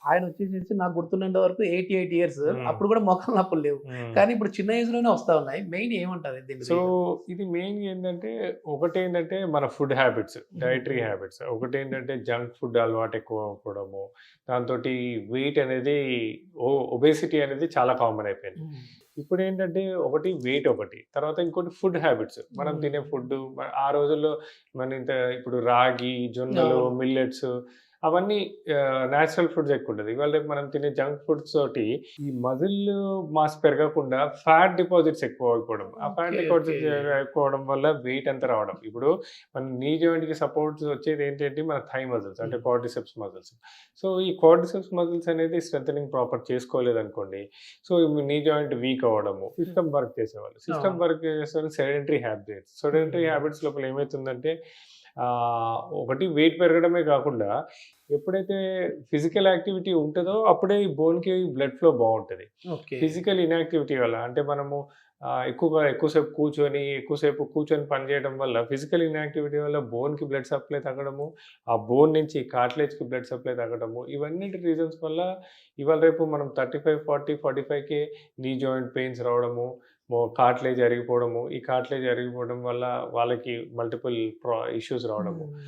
ఆయన వచ్చేసేసి నాకు గుర్తున్నంత వరకు 88 ఇయర్స్. హ్మ్. అప్పుడు కూడా మోకాళ్ళ నొప్పులు లేవు. హ్మ్. కానీ ఇప్పుడు చిన్న ఏజ్‌లోనే వస్తా ఉన్నాయి. మెయిన్ ఏమంటారు దీని సో, రీజన్? ఇది మెయిన్‌గా ఏందంటే, ఒకటేంటంటే మన ఫుడ్ హ్యాబిట్స్, డైటరీ హ్మ్. హ్యాబిట్స్. ఒకటేంటంటే జంక్ ఫుడ్ అలవాటు ఎక్కువ అవ్వడము. దాంతోటి వెయిట్ అనేది ఒబేసిటీ అనేది చాలా కామన్ అయిపోయింది. హ్మ్. ఇప్పుడేంటంటే ఒకటి వెయిట్ ఒకటి. తర్వాత ఇంకోటి ఫుడ్ హ్యాబిట్స్. మనం తినే హ్మ్. ఫుడ్డు ఆ రోజుల్లో మన ఇంత ఇప్పుడు రాగి, జొన్నలు, అవును. మిల్లెట్స్ అవన్నీ నేచురల్ ఫుడ్స్ ఎక్కువుంటది. ఇవాళ రేపు మనం తినే జంక్ ఫుడ్స్ తోటి ఈ మజిల్ మాస్ పెరగకుండా ఫ్యాట్ డిపాజిట్స్ ఎక్కువైపోవడం. ఆ ఫ్యాట్ ఓకే. ఓకే. డిపాజిట్స్ ఎక్కువవడం వల్ల వెయిట్ అంతా రావడం. ఇప్పుడు మన నీ జాయింట్‌కి సపోర్ట్స్ వచ్చేది ఏంటంటే మన థై మజిల్స్ అంటే హ్మ్. Quadriceps muscles. సో, ఈ క్వాడ్రిసెప్స్ మజిల్స్ అనేది స్ట్రెంథెనింగ్ ప్రాపర్ చేసుకోలేదనుకోండి. సో, నీ జాయింట్ వీక్ అవ్వడము. హ్మ్. సిస్టమ్ వర్క్ చేసేవాళ్ళు. సిస్టమ్ అవును. వర్క్ చేసేవాళ్ళు sedentary habits. Sedentary hmm. Habits లోపల ఏమైతుందంటే ఒకటి వెయిట్ పెరగడమే కాకుండా ఎప్పుడైతే ఫిజికల్ యాక్టివిటీ ఉంటదో అప్పుడే ఈ బోన్‌కి బ్లడ్ ఫ్లో బావుంటది. ఓకే. ఫిజికల్ ఇనాక్టివిటీ వల్ల అంటే మనము ఎక్కువసేపు కూర్చొని పని చేయడం వల్ల ఫిజికల్ ఇనాక్టివిటీ వల్ల బోన్‌కి బ్లడ్ సప్లై తగ్గడము, ఆ బోన్ నుంచి కార్టిలేజ్‌కి బ్లడ్ సప్లై తగ్గడము, ఇవన్నిటి రీజన్స్ వల్ల ఇవాళ రేపు మనం 35, 40, 45కే నీ జాయింట్ పెయిన్స్ రావడము, కార్టిలేజ్ అరిగిపోవడము, ఈ కార్టిలేజ్ అరిగిపోవడం వల్ల వాళ్ళకి మల్టిపుల్ ఇష్యూస్ రావడము. హ్మ్.